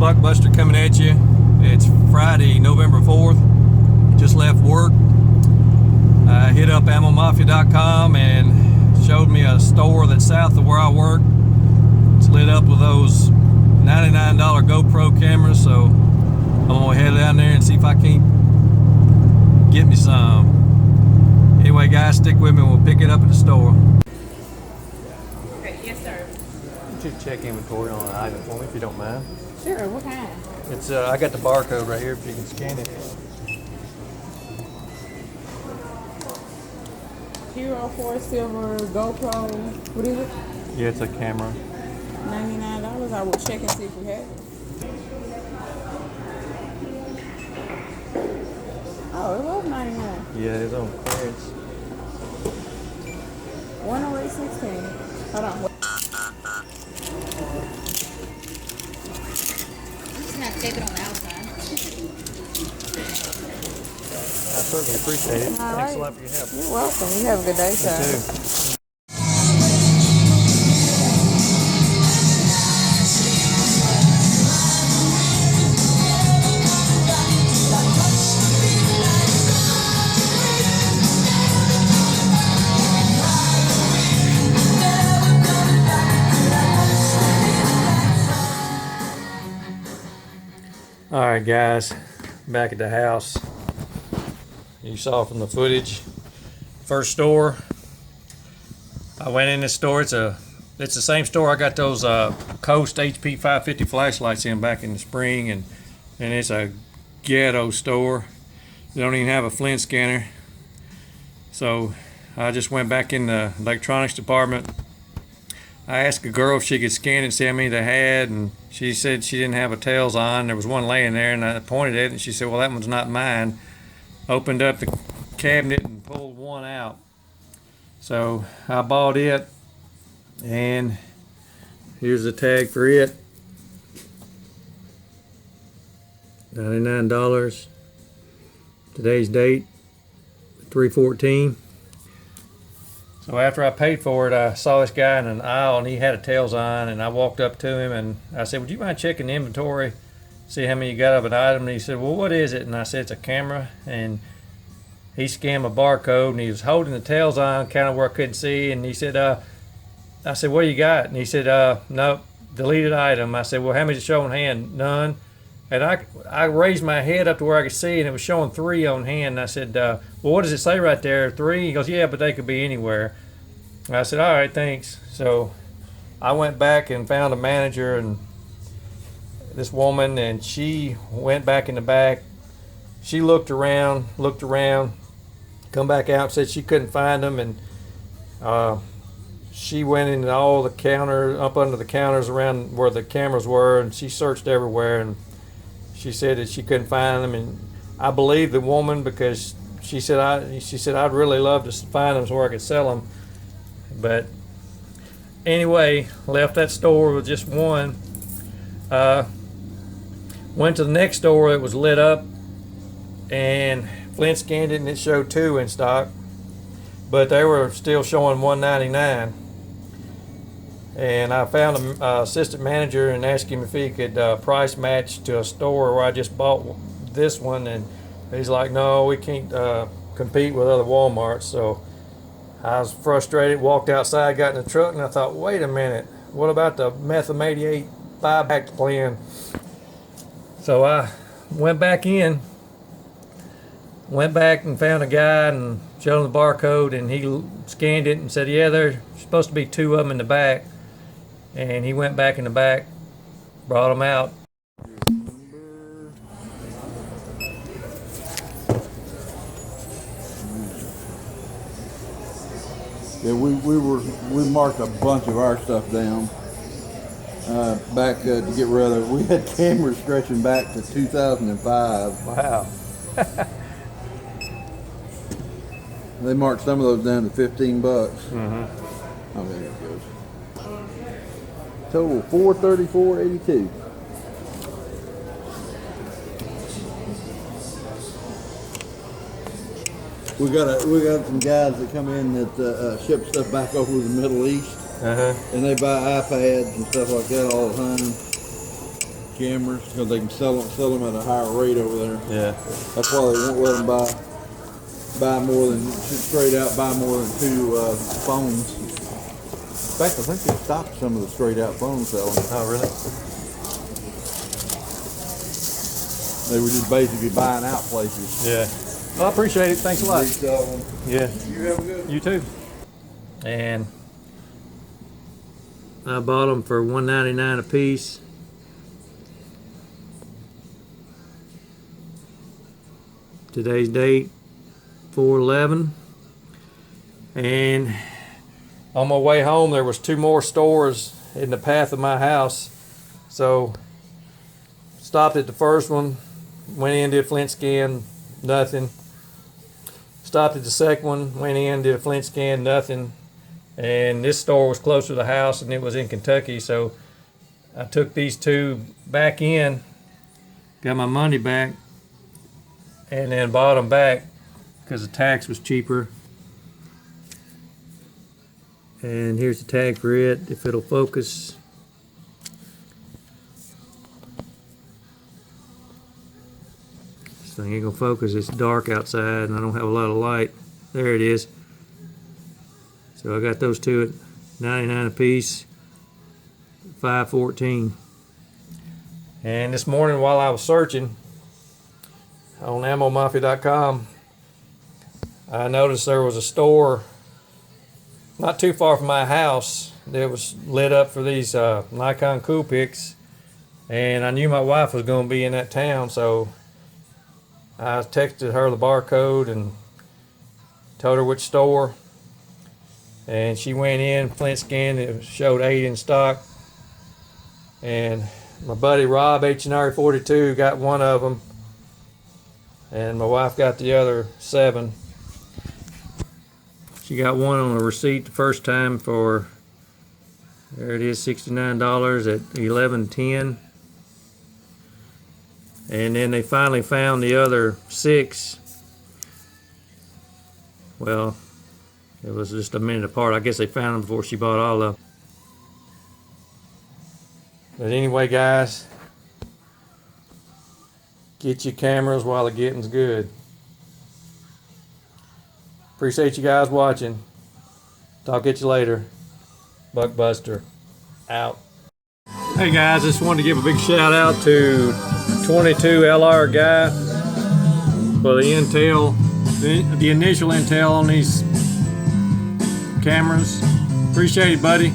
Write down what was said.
Buckbuster coming at you. It's Friday, November 4th. Just left work. I hit up ammomafia.com and showed me a store that's south of where I work. It's lit up with those $99 GoPro cameras, so I'm gonna head down there and see if I can't get me some. Anyway, guys, stick with me. We'll pick it up at the store. Okay, yes, sir. Just check inventory on an item for me if you don't mind. Sure, what kind? It's I got the barcode right here if you can scan it. Hero 4 silver GoPro. What is it? Yeah, it's a camera. $99. I will check and see if we have it. Oh, it was $99. Yeah, it's on clearance. 108.16. Hold on. Tape it on the outside. I certainly appreciate it. All Thanks right. a lot for your help. You're welcome. You have a good day, sir. You too. All right, guys, back at the house. You saw from the footage, first store. I went in this store. It's the same store I got those Coast HP 550 flashlights in back in the spring, and it's a ghetto store. They don't even have a flint scanner. So I just went back in the electronics department. I asked a girl if she could scan it and see how many they had, and she said she didn't have a tails on. There was one laying there, and I pointed at it, and she said, well, that one's not mine. Opened up the cabinet and pulled one out. So I bought it, and here's the tag for it. $99. Today's date, 3/14. So after I paid for it, I saw this guy in an aisle, and he had a tails on, and I walked up to him, and I said, would you mind checking the inventory, see how many you got of an item? And he said, well, what is it? And I said, it's a camera. And he scanned my barcode, and he was holding the tails on kind of where I couldn't see, and he said, I said, what do you got? And he said, nope, deleted item. I said, well, how many's it showing hand? None. And I raised my head up to where I could see, and it was showing 3 on hand. And I said, well, what does it say right there? 3? He goes, yeah, but they could be anywhere. And I said, all right, thanks. So I went back and found a manager, and this woman, and she went back in the back. She looked around, come back out, said she couldn't find them, and she went into all the counters, up under the counters around where the cameras were, and she searched everywhere, and she said that she couldn't find them. And I believe the woman, because she said I'd really love to find them so I could sell them. But anyway, left that store with just one. Went to the next store that was lit up, and Flint scanned it, and it showed 2 in stock, but they were still showing $199. And I found an assistant manager and asked him if he could price match to a store where I just bought this one, and he's like, no, we can't compete with other Walmarts. So I was frustrated, walked outside, got in the truck, and I thought, wait a minute, what about the Methyl 88 buyback plan? So I went back and found a guy and showed him the barcode, and he scanned it and said, yeah, there's supposed to be 2 of them in the back. And he went back in the back, brought them out. Yeah, we marked a bunch of our stuff down back to get rid of it. We had cameras stretching back to 2005. Wow. They marked some of those down to $15. Mm-hmm. Oh, there it goes. Total $434.82. We got some guys that come in that ship stuff back over to the Middle East, and they buy iPads and stuff like that all the time. cameras because they can sell them at a higher rate over there. Yeah. That's why they won't let them buy more than straight out buy more than two phones. In fact, I think they stopped some of the straight out phone selling. Oh, really? They were just basically buying out places. Yeah. Well, I appreciate it. Thanks a lot. Resell them. Yeah. You have a good. You too. And I bought them for $1.99 a piece. Today's date, 4/11. And on my way home, there was 2 more stores in the path of my house. So stopped at the first one, went in, did flint scan, nothing. Stopped at the second one, went in, did a flint scan, nothing. And this store was closer to the house and it was in Kentucky, so I took these 2 back in, got my money back, and then bought them back because the tax was cheaper. And here's the tag for it, if it'll focus. This thing ain't gonna focus, it's dark outside and I don't have a lot of light. There it is. So I got those 2 at 99 a piece, $5.14. And this morning while I was searching on ammomafia.com, I noticed there was a store not too far from my house that was lit up for these Nikon Coolpix, and I knew my wife was going to be in that town, so I texted her the barcode and told her which store, and she went in, flint scanned, it showed 8 in stock, and my buddy Rob H&R 42 got one of them, and my wife got the other 7. She got one on a receipt the first time for, there it is, $69 at $11.10. And then they finally found the other 6. Well, it was just a minute apart. I guess they found them before she bought all of them. But anyway, guys, get your cameras while the getting's good. Appreciate you guys watching. Talk at you later. Buckbuster out. Hey guys, just wanted to give a big shout out to 22 LR guy for the intel, the initial intel on these cameras. Appreciate it, buddy.